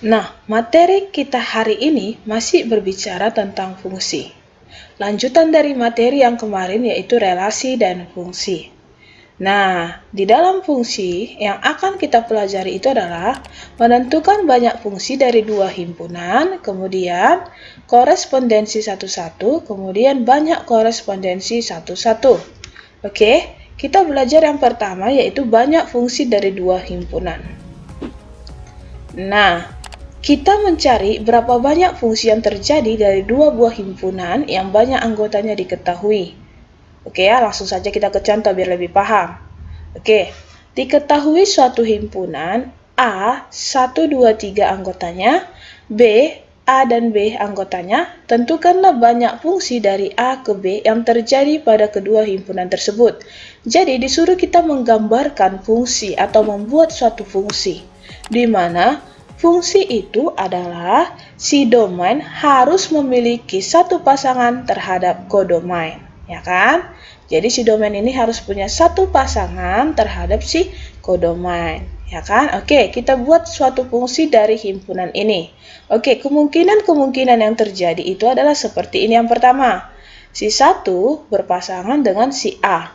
Nah, materi kita hari ini masih berbicara tentang fungsi. Lanjutan dari materi yang kemarin yaitu relasi dan fungsi. Nah, di dalam fungsi yang akan kita pelajari itu adalah menentukan banyak fungsi dari dua himpunan, kemudian korespondensi satu-satu, kemudian banyak korespondensi satu-satu. Oke, kita belajar yang pertama yaitu banyak fungsi dari dua himpunan. Nah, kita mencari berapa banyak fungsi yang terjadi dari dua buah himpunan yang banyak anggotanya diketahui. Oke ya, langsung saja kita ke contoh biar lebih paham. Oke, diketahui suatu himpunan A 1, 2, 3 anggotanya, B, A dan B anggotanya, tentukanlah banyak fungsi dari A ke B yang terjadi pada kedua himpunan tersebut. Jadi disuruh kita menggambarkan fungsi atau membuat suatu fungsi, di mana fungsi itu adalah si domain harus memiliki satu pasangan terhadap kodomain, ya kan? Jadi si domain ini harus punya satu pasangan terhadap si kodomain, ya kan? Oke, kita buat suatu fungsi dari himpunan ini. Oke, kemungkinan-kemungkinan yang terjadi itu adalah seperti ini. Yang pertama, si 1 berpasangan dengan si A,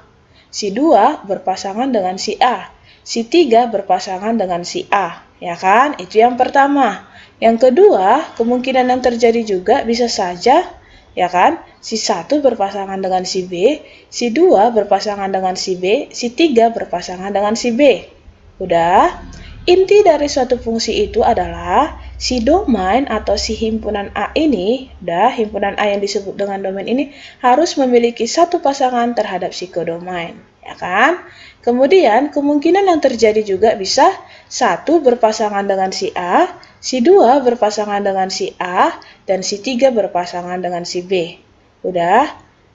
si 2 berpasangan dengan si A, si 3 berpasangan dengan si A, ya kan? Itu yang pertama. Yang kedua, kemungkinan yang terjadi juga bisa saja, ya kan? Si 1 berpasangan dengan si B, si 2 berpasangan dengan si B, si 3 berpasangan dengan si B. Udah? Inti dari suatu fungsi itu adalah si domain atau si himpunan A ini, himpunan A yang disebut dengan domain ini harus memiliki satu pasangan terhadap si kodomain, ya kan? Kemudian kemungkinan yang terjadi juga bisa 1 berpasangan dengan si A, si 2 berpasangan dengan si A, dan si 3 berpasangan dengan si B. Udah?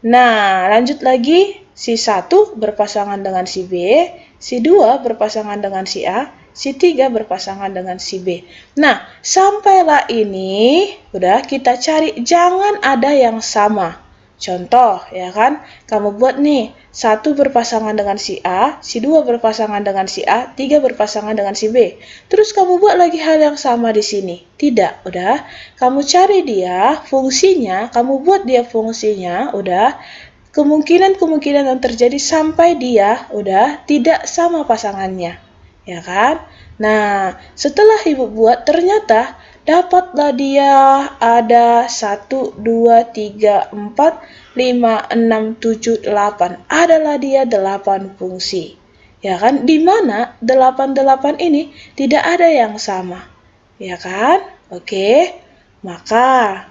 Nah, lanjut lagi. Si 1 berpasangan dengan si B, si 2 berpasangan dengan si A, si 3 berpasangan dengan si B. Nah, sampailah ini, udah kita cari jangan ada yang sama. Contoh, ya kan? Kamu buat nih, 1 berpasangan dengan si A, si 2 berpasangan dengan si A, 3 berpasangan dengan si B. Terus kamu buat lagi hal yang sama di sini. Tidak, udah. Kamu cari dia fungsinya, kamu buat dia fungsinya, udah. Kemungkinan-kemungkinan yang terjadi sampai dia, udah, tidak sama pasangannya. Ya kan? Nah, setelah ibu buat ternyata dapatlah dia ada 1, 2, 3, 4, 5, 6, 7, 8. Adalah dia 8 fungsi. Ya kan? Di mana 8 ini tidak ada yang sama. Ya kan? Oke. Maka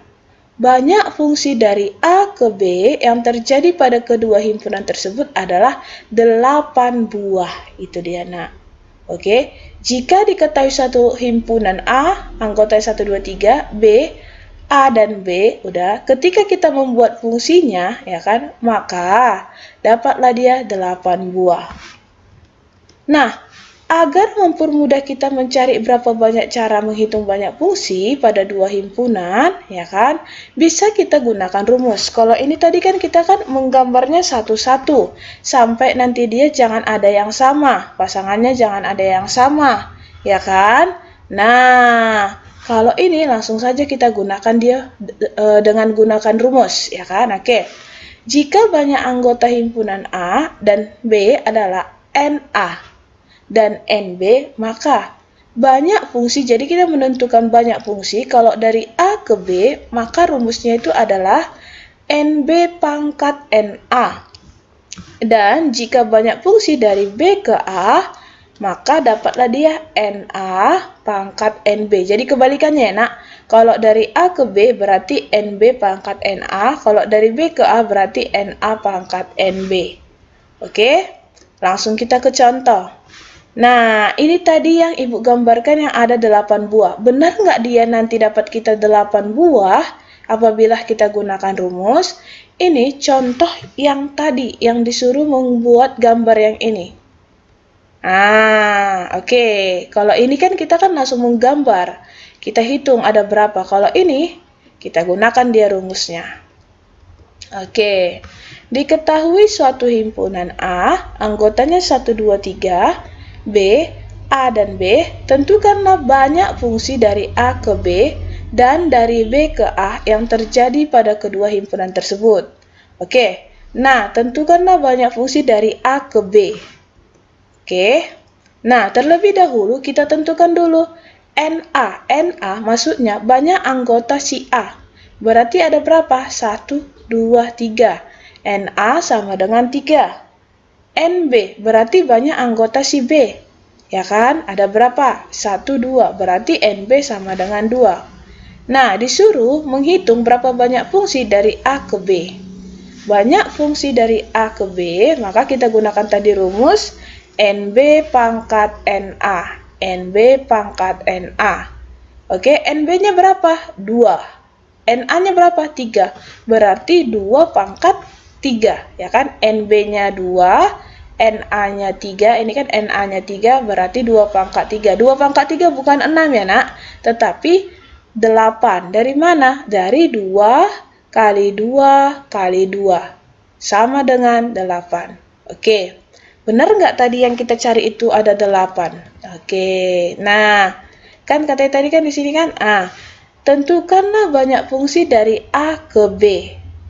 banyak fungsi dari A ke B yang terjadi pada kedua himpunan tersebut adalah 8 buah. Itu dia, nak. Oke, jika diketahui satu himpunan A, anggotanya 1, 2, 3, B, A dan B, udah, ketika kita membuat fungsinya, ya kan, maka dapatlah dia 8 buah. Nah, agar mempermudah kita mencari berapa banyak cara menghitung banyak fungsi pada dua himpunan, ya kan, bisa kita gunakan rumus. Kalau ini tadi kan kita kan menggambarnya satu-satu, sampai nanti dia jangan ada yang sama, pasangannya jangan ada yang sama, ya kan. Nah, kalau ini langsung saja kita gunakan dia dengan gunakan rumus, ya kan. Oke, jika banyak anggota himpunan A dan B adalah NA dan NB, maka banyak fungsi. Jadi kita menentukan banyak fungsi. Kalau dari A ke B, maka rumusnya itu adalah NB pangkat NA. Dan jika banyak fungsi dari B ke A, maka dapatlah dia NA pangkat NB. Jadi kebalikannya ya, nak. Kalau dari A ke B berarti NB pangkat NA. Kalau dari B ke A berarti NA pangkat NB. Oke, langsung kita ke contoh. Nah, ini tadi yang ibu gambarkan yang ada 8 buah. Benar nggak dia nanti dapat kita 8 buah apabila kita gunakan rumus? Ini contoh yang tadi, yang disuruh membuat gambar yang ini. Oke. Kalau ini kan kita kan langsung menggambar. Kita hitung ada berapa. Kalau ini, kita gunakan dia rumusnya. Oke. Diketahui suatu himpunan A, anggotanya 1, 2, 3, B, A dan B, tentukanlah banyak fungsi dari A ke B dan dari B ke A yang terjadi pada kedua himpunan tersebut. Oke, nah tentukanlah banyak fungsi dari A ke B. Oke, nah terlebih dahulu kita tentukan dulu NA. NA maksudnya banyak anggota si A. Berarti ada berapa? 1, 2, 3. NA sama dengan 3. NB berarti banyak anggota si B. Ya kan? Ada berapa? 1, 2. Berarti NB sama dengan 2. Nah, disuruh menghitung berapa banyak fungsi dari A ke B. Banyak fungsi dari A ke B, maka kita gunakan tadi rumus NB pangkat NA. NB pangkat NA. Oke, NB-nya berapa? 2. NA-nya berapa? 3. Berarti 2 pangkat 3. Ya kan? NB-nya 2. NA-nya 3, ini kan NA-nya 3, berarti 2 pangkat 3. 2 pangkat 3 bukan 6 ya nak, tetapi 8. Dari mana? Dari 2 kali 2 kali 2. Sama dengan 8. Oke, benar nggak tadi yang kita cari itu ada 8? Oke, nah, kan katanya tadi kan di sini kan, tentukanlah banyak fungsi dari A ke B.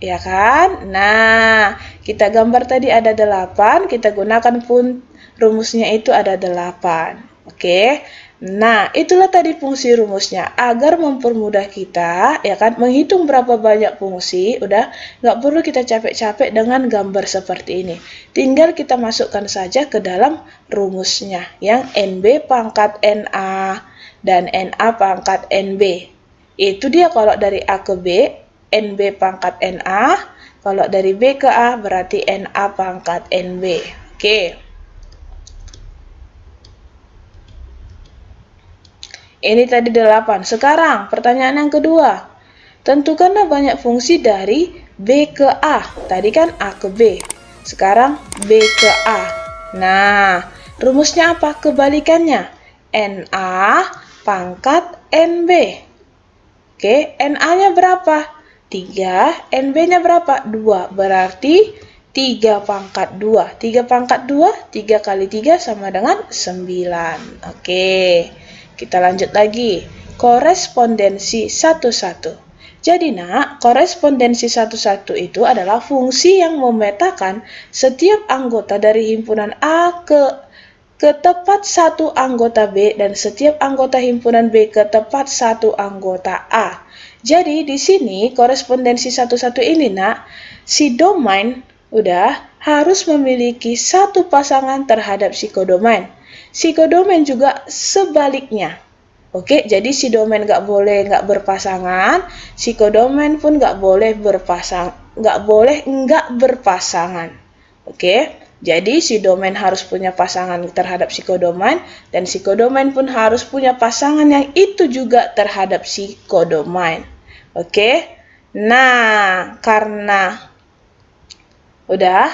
Ya kan? Nah, kita gambar tadi ada 8, kita gunakan pun rumusnya itu ada 8. Oke. Nah, itulah tadi fungsi rumusnya. Agar mempermudah kita, ya kan, menghitung berapa banyak fungsi, udah nggak perlu kita capek-capek dengan gambar seperti ini. Tinggal kita masukkan saja ke dalam rumusnya, yang NB pangkat NA dan NA pangkat NB. Itu dia kalau dari A ke B, NB pangkat NA, kalau dari B ke A berarti NA pangkat NB. Oke. Ini tadi 8. Sekarang pertanyaan yang kedua. Tentukanlah banyak fungsi dari B ke A. Tadi kan A ke B. Sekarang B ke A. Nah, rumusnya apa? Kebalikannya. NA pangkat NB. Oke, NA-nya berapa? 3, NB-nya berapa? 2, berarti 3 pangkat 2. 3 pangkat 2, 3 kali 3 sama dengan 9. Oke, kita lanjut lagi. Korespondensi 1-1. Jadi nak, korespondensi 1-1 itu adalah fungsi yang memetakan setiap anggota dari himpunan A ke tepat satu anggota B dan setiap anggota himpunan B ke tepat satu anggota A. Jadi di sini korespondensi 1-1 ini nak, si domain udah harus memiliki satu pasangan terhadap si kodomain. Si kodomain juga sebaliknya. Oke, jadi si domain nggak boleh nggak berpasangan, si kodomain pun nggak boleh berpasangan. Oke, jadi si domain harus punya pasangan terhadap si kodomain dan si kodomain pun harus punya pasangan yang itu juga terhadap si kodomain. Oke, nah karena udah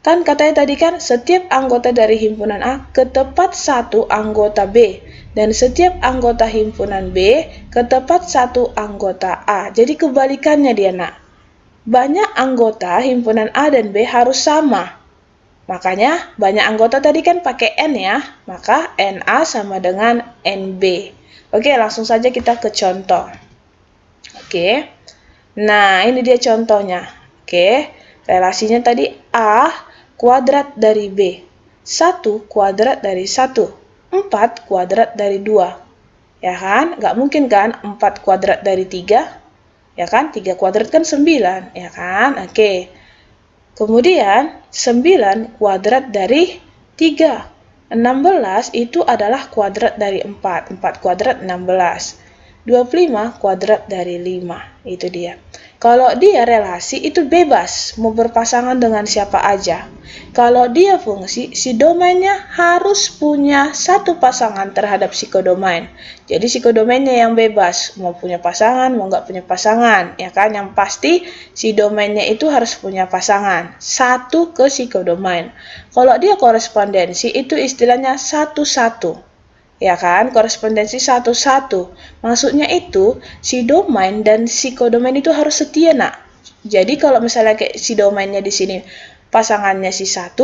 kan katanya tadi kan setiap anggota dari himpunan A ke tepat satu anggota B dan setiap anggota himpunan B ke tepat satu anggota A. Jadi kebalikannya dia nak. Banyak anggota himpunan A dan B harus sama. Makanya banyak anggota tadi kan pakai N ya, maka NA sama dengan NB. Oke, langsung saja kita ke contoh. Oke, nah ini dia contohnya. Oke, relasinya tadi A kuadrat dari B, 1 kuadrat dari 1, 4 kuadrat dari 2. Ya kan? Nggak mungkin kan 4 kuadrat dari 3? Ya kan? 3 kuadrat kan 9, ya kan? Oke. Kemudian 9 kuadrat dari 3. 16 itu adalah kuadrat dari 4. 4 kuadrat 16. 25 kuadrat dari 5. Itu dia. Kalau dia relasi itu bebas, mau berpasangan dengan siapa aja. Kalau dia fungsi, si domainnya harus punya satu pasangan terhadap si kodomain. Jadi si kodomainnya yang bebas, mau punya pasangan, mau nggak punya pasangan. Ya kan, yang pasti si domainnya itu harus punya pasangan. Satu ke si kodomain. Kalau dia korespondensi, itu istilahnya 1-1. Ya kan, korespondensi 1-1. Maksudnya itu, si domain dan si kodomain itu harus setia, nak. Jadi kalau misalnya kayak si domainnya di sini pasangannya si 1,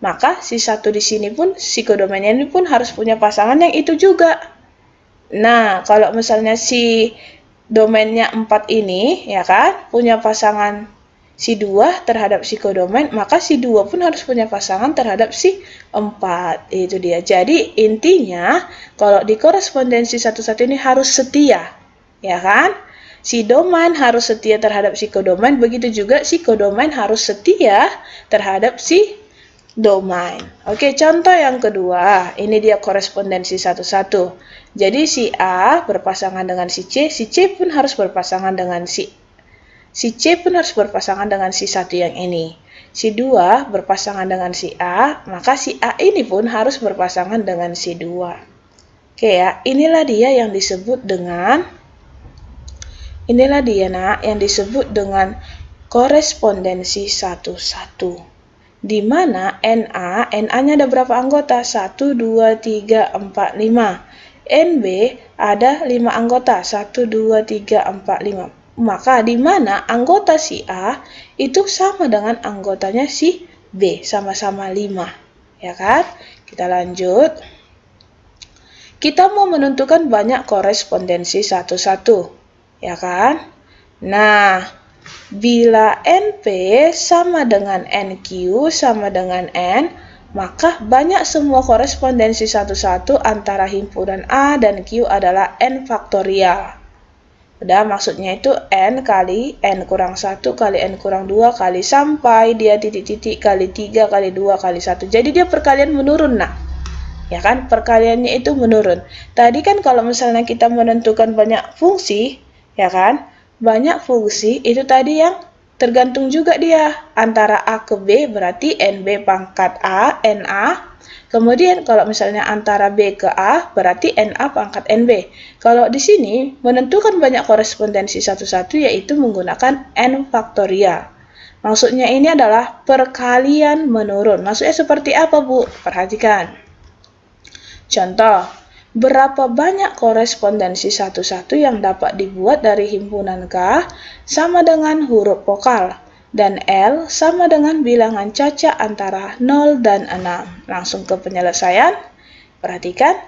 maka si 1 di sini pun, si kodomennya ini pun harus punya pasangan yang itu juga. Nah, kalau misalnya si domainnya 4 ini, ya kan, punya pasangan si 2 terhadap si kodomen, maka si 2 pun harus punya pasangan terhadap si 4. Itu dia. Jadi, intinya, kalau di korespondensi 1-1 ini harus setia, ya kan? Si domain harus setia terhadap si kodomain, begitu juga si kodomain harus setia terhadap si domain. Oke, contoh yang kedua, ini dia korespondensi 1-1. Jadi si A berpasangan dengan si C pun harus berpasangan dengan si C pun harus berpasangan dengan si 1 yang ini. Si 2 berpasangan dengan si A, maka si A ini pun harus berpasangan dengan si 2. Oke ya, inilah dia yang disebut dengan yang disebut dengan korespondensi 1-1. Di mana NA-nya ada berapa anggota? 1, 2, 3, 4, 5. NB ada 5 anggota, 1, 2, 3, 4, 5. Maka di mana anggota si A itu sama dengan anggotanya si B, sama-sama 5. Ya kan? Kita lanjut. Kita mau menentukan banyak korespondensi 1-1. Ya kan? Nah, bila NP sama dengan NQ sama dengan N, maka banyak semua korespondensi 1-1 antara himpunan A dan Q adalah N faktorial. Udah, maksudnya itu N kali N kurang 1 kali N kurang 2 kali sampai dia titik-titik kali 3 kali 2 kali 1. Jadi dia perkalian menurun, nah. Ya kan, perkaliannya itu menurun. Tadi kan kalau misalnya kita menentukan banyak fungsi, ya kan, banyak fungsi itu tadi yang tergantung juga dia antara A ke B, berarti NB pangkat A, NA. Kemudian kalau misalnya antara B ke A, berarti NA pangkat NB. Kalau di sini menentukan banyak korespondensi 1-1 yaitu menggunakan N faktorial. Maksudnya ini adalah perkalian menurun. Maksudnya seperti apa, Bu? Perhatikan. Contoh, berapa banyak korespondensi 1-1 yang dapat dibuat dari himpunan K sama dengan huruf vokal, dan L sama dengan bilangan caca antara 0 dan 6. Langsung ke penyelesaian. Perhatikan.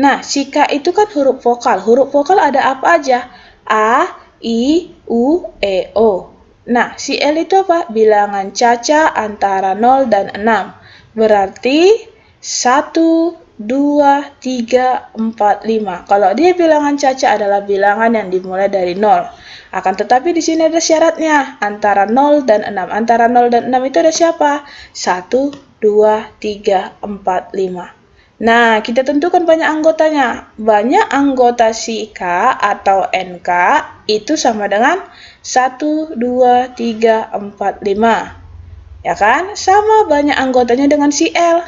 Nah, si K itu kan huruf vokal. Huruf vokal ada apa aja? A, I, U, E, O. Nah, si L itu apa? Bilangan caca antara 0 dan 6. Berarti 1, 2, 3, 4, 5. Kalau dia bilangan caca adalah bilangan yang dimulai dari 0. Akan tetapi di sini ada syaratnya, antara 0 dan 6. Antara 0 dan 6 itu ada siapa? 1, 2, 3, 4, 5. Nah, kita tentukan banyak anggotanya. Banyak anggota si K atau NK itu sama dengan 1, 2, 3, 4, 5. Ya kan? Sama banyak anggotanya dengan si L.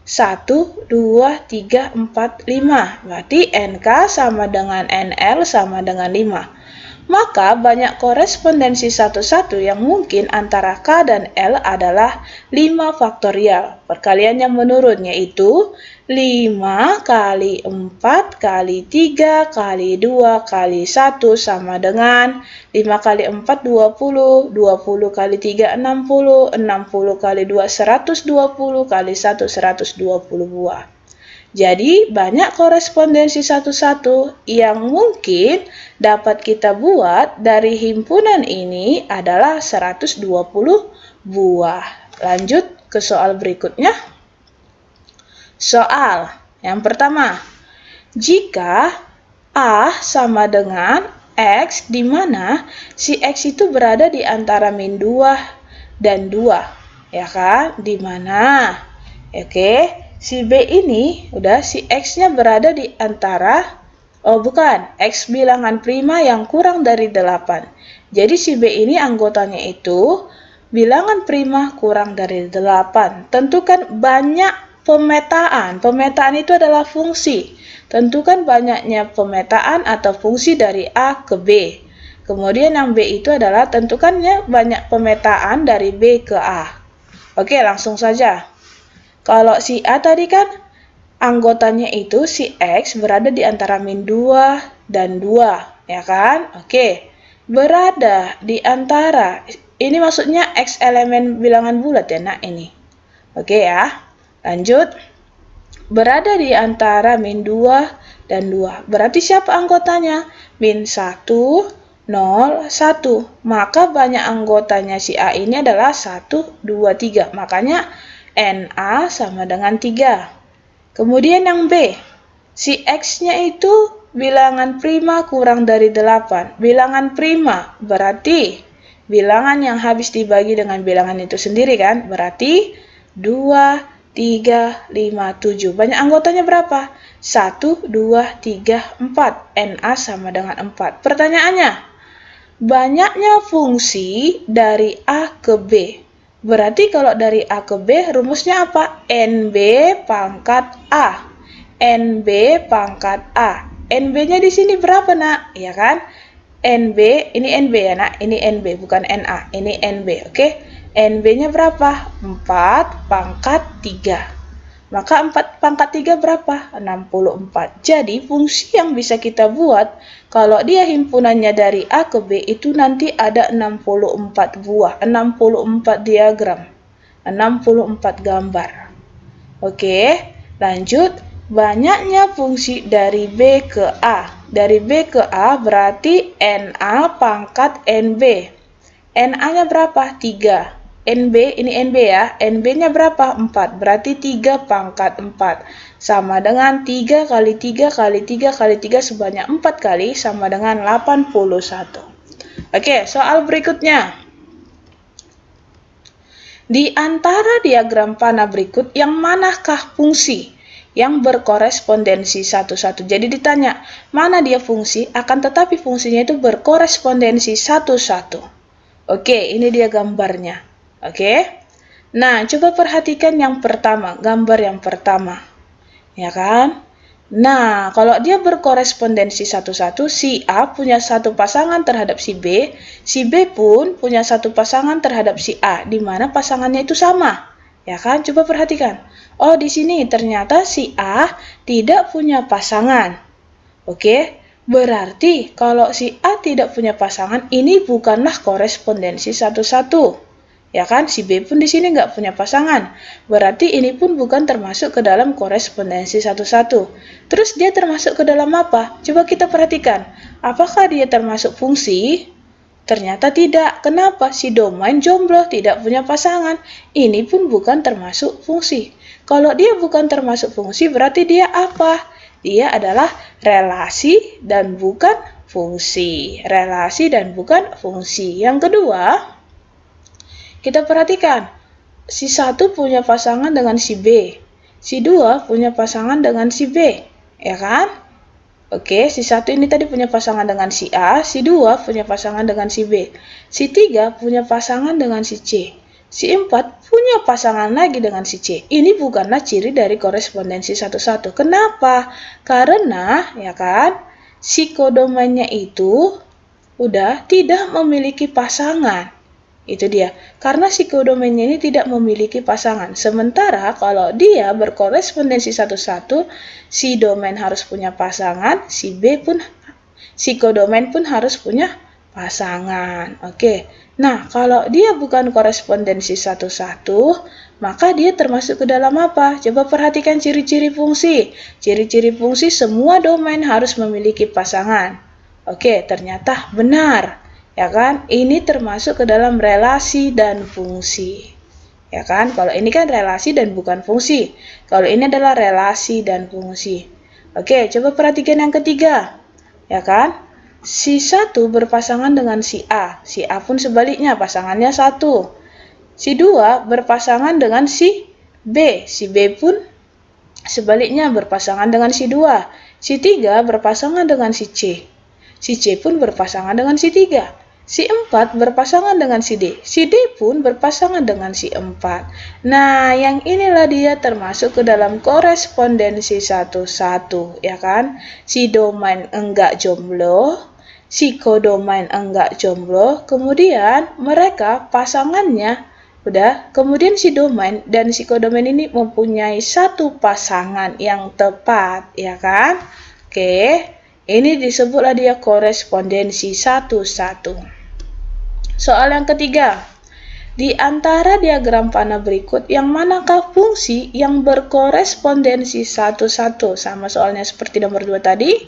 1, 2, 3, 4, 5. Berarti NK sama dengan NL sama dengan 5. Maka banyak korespondensi 1-1 yang mungkin antara K dan L adalah 5 faktorial. Perkaliannya menurun, yaitu 5 kali 4 kali 3 kali 2 kali 1 sama dengan 5 kali 4 20, 20 kali 3 60, 60 kali 2 120 kali 1 120 buah. Jadi, banyak korespondensi 1-1 yang mungkin dapat kita buat dari himpunan ini adalah 120 buah. Lanjut ke soal berikutnya. Soal yang pertama, jika A sama dengan X, di mana si X itu berada di antara min 2 dan 2, ya kan? Di mana? Oke. Si B ini, udah si X-nya berada di antara, X bilangan prima yang kurang dari 8. Jadi si B ini anggotanya itu bilangan prima kurang dari 8. Tentukan banyak pemetaan. Pemetaan itu adalah fungsi. Tentukan banyaknya pemetaan atau fungsi dari A ke B. Kemudian yang B itu adalah tentukannya banyak pemetaan dari B ke A. Oke, langsung saja. Kalau si A tadi kan anggotanya itu si X berada di antara min 2 dan 2, ya kan? Oke, berada di antara, ini maksudnya X elemen bilangan bulat ya, nah ini. Oke ya, lanjut. Berada di antara min 2 dan 2. Berarti siapa anggotanya? Min 1, 0, 1. Maka banyak anggotanya si A ini adalah 1, 2, 3. Makanya NA sama dengan 3. Kemudian yang B. Si X-nya itu bilangan prima kurang dari 8. Bilangan prima berarti bilangan yang habis dibagi dengan bilangan itu sendiri kan? Berarti 2, 3, 5, 7. Banyak anggotanya berapa? 1, 2, 3, 4. NA sama dengan 4. Pertanyaannya, banyaknya fungsi dari A ke B. Berarti kalau dari A ke B, rumusnya apa? NB pangkat A. NB pangkat A. NB-nya di sini berapa, nak? Ya kan? NB, ini NB ya, nak. Ini NB, bukan NA. Ini NB, oke? NB-nya berapa? 4 pangkat 3. Maka 4 pangkat 3 berapa? 64. Jadi, fungsi yang bisa kita buat, kalau dia himpunannya dari A ke B, itu nanti ada 64 buah, 64 diagram, 64 gambar. Oke, lanjut. Banyaknya fungsi dari B ke A. Dari B ke A berarti NA pangkat NB. NA-nya berapa? 3. NB, ini NB ya. NB-nya berapa? 4. Berarti 3 pangkat 4. Sama dengan 3 kali 3 kali 3 kali 3 sebanyak 4 kali sama dengan 81. Oke, soal berikutnya. Di antara diagram panah berikut, yang manakah fungsi yang berkorespondensi satu-satu? Jadi ditanya, mana dia fungsi, akan tetapi fungsinya itu berkorespondensi satu-satu. Oke, ini dia gambarnya. Oke. Nah, coba perhatikan yang pertama, gambar yang pertama. Ya kan? Nah, kalau dia berkorespondensi satu-satu, si A punya satu pasangan terhadap si B pun punya satu pasangan terhadap si A, di mana pasangannya itu sama. Ya kan? Coba perhatikan. Oh, di sini ternyata si A tidak punya pasangan. Oke, berarti kalau si A tidak punya pasangan, ini bukanlah korespondensi satu-satu. Ya kan, si B pun di sini nggak punya pasangan. Berarti ini pun bukan termasuk ke dalam korespondensi satu-satu. Terus dia termasuk ke dalam apa? Coba kita perhatikan. Apakah dia termasuk fungsi? Ternyata tidak. Kenapa? Si domain jomblo, tidak punya pasangan. Ini pun bukan termasuk fungsi. Kalau dia bukan termasuk fungsi, berarti dia apa? Dia adalah relasi dan bukan fungsi. Relasi dan bukan fungsi. Yang kedua, kita perhatikan. Si 1 punya pasangan dengan si B. Si 2 punya pasangan dengan si B. Ya kan? Oke, si 1 ini tadi punya pasangan dengan si A, si 2 punya pasangan dengan si B, si 3 punya pasangan dengan si C, si 4 punya pasangan lagi dengan si C. Ini bukanlah ciri dari korespondensi satu-satu. Kenapa? Karena, ya kan, si kodomannya itu udah tidak memiliki pasangan. Itu dia. Karena si kodomennya ini tidak memiliki pasangan. Sementara kalau dia berkorespondensi satu-satu, si domain harus punya pasangan, si kodomen pun harus punya pasangan. Oke. Nah, kalau dia bukan korespondensi satu-satu, maka dia termasuk ke dalam apa? Coba perhatikan ciri-ciri fungsi. Ciri-ciri fungsi semua domain harus memiliki pasangan. Oke, ternyata benar. Ya kan? Ini termasuk ke dalam relasi dan fungsi. Ya kan? Kalau ini kan relasi dan bukan fungsi. Kalau ini adalah relasi dan fungsi. Oke, coba perhatikan yang ketiga. Ya kan? Si 1 berpasangan dengan si A. Si A pun sebaliknya, pasangannya 1. Si 2 berpasangan dengan si B. Si B pun sebaliknya berpasangan dengan si 2. Si 3 berpasangan dengan si C. Si C pun berpasangan dengan si 3. Si 4 berpasangan dengan si D. Si D pun berpasangan dengan si 4. Nah, yang inilah dia termasuk ke dalam korespondensi satu-satu, ya kan? Si domain enggak jomblo, si kodomain enggak jomblo, kemudian mereka pasangannya udah, kemudian si domain dan si kodomain ini mempunyai satu pasangan yang tepat, ya kan? Oke, ini disebutlah dia korespondensi satu-satu. Soal yang ketiga, Di antara diagram panah berikut, yang manakah fungsi yang berkorespondensi satu-satu? Sama soalnya seperti nomor 2 tadi.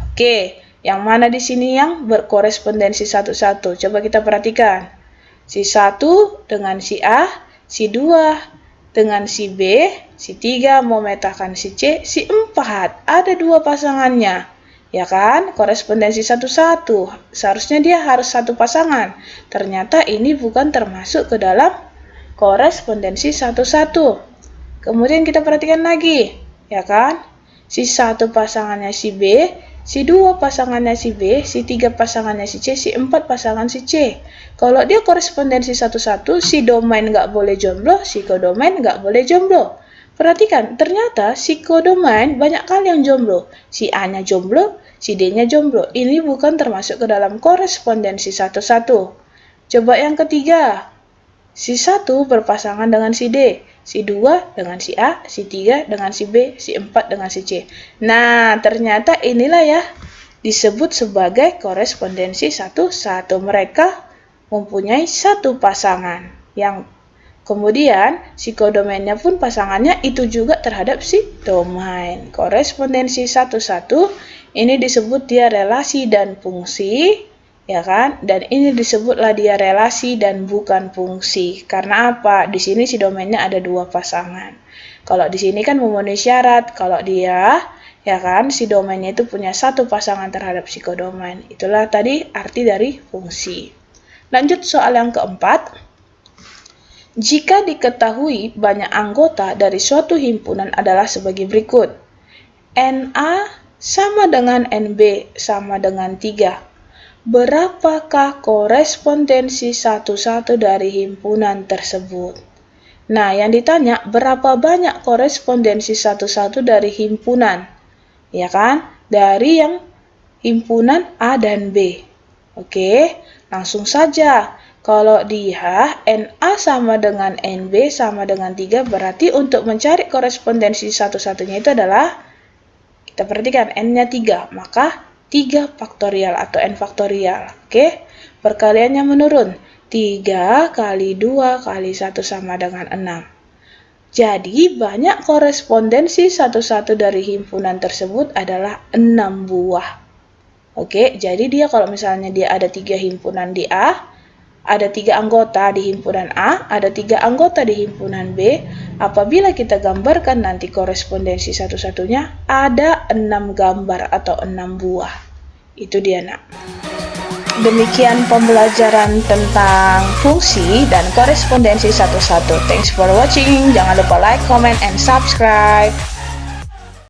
Oke, yang mana di sini yang berkorespondensi satu-satu? Coba kita perhatikan. Si 1 dengan si A, si 2 dengan si B, si 3 mau memetakan si C, si 4. Ada 2 pasangannya. Ya kan, korespondensi satu-satu. Seharusnya dia harus satu pasangan. Ternyata ini bukan termasuk ke dalam korespondensi satu-satu. Kemudian kita perhatikan lagi, ya kan? Si 1 pasangannya si B, si 2 pasangannya si B, si 3 pasangannya si C, si 4 pasangan si C. Kalau dia korespondensi satu-satu, si domain nggak boleh jomblo, si kodomain nggak boleh jomblo. Perhatikan, ternyata si kodomain banyak kali yang jomblo. Si A-nya jomblo, si D-nya jomblo. Ini bukan termasuk ke dalam korespondensi satu-satu. Coba yang ketiga. Si 1 berpasangan dengan si D, si 2 dengan si A, si 3 dengan si B, si 4 dengan si C. Nah, ternyata inilah ya disebut sebagai korespondensi satu-satu. Mereka mempunyai satu pasangan yang kemudian si kodomainnya pun pasangannya itu juga terhadap si domain. Korespondensi satu-satu ini disebut dia relasi dan fungsi, ya kan? Dan ini disebutlah dia relasi dan bukan fungsi. Karena apa? Di sini si domainnya ada 2 pasangan. Kalau di sini kan memenuhi syarat, kalau dia, ya kan, si domainnya itu punya satu pasangan terhadap si kodomain. Itulah tadi arti dari fungsi. Lanjut soal yang keempat. Jika diketahui banyak anggota dari suatu himpunan adalah sebagai berikut. NA sama dengan NB sama dengan 3. Berapakah korespondensi satu-satu dari himpunan tersebut? Nah, yang ditanya berapa banyak korespondensi satu-satu dari himpunan? Ya kan? Dari yang himpunan A dan B. Oke, langsung saja. Kalau dia NA sama dengan NB sama dengan 3, berarti untuk mencari korespondensi satu-satunya itu adalah, kita perhatikan N-nya 3, maka 3 faktorial atau N faktorial. Oke, perkaliannya menurun. 3 kali 2 kali 1 sama dengan 6. Jadi banyak korespondensi satu-satu dari himpunan tersebut adalah 6 buah. Oke, jadi dia kalau misalnya dia ada 3 himpunan di A, ada 3 anggota di himpunan A, ada 3 anggota di himpunan B. Apabila kita gambarkan nanti korespondensi satu-satunya, ada 6 gambar atau 6 buah. Itu dia, nak. Demikian pembelajaran tentang fungsi dan korespondensi satu-satu. Thanks for watching. Jangan lupa like, comment, and subscribe.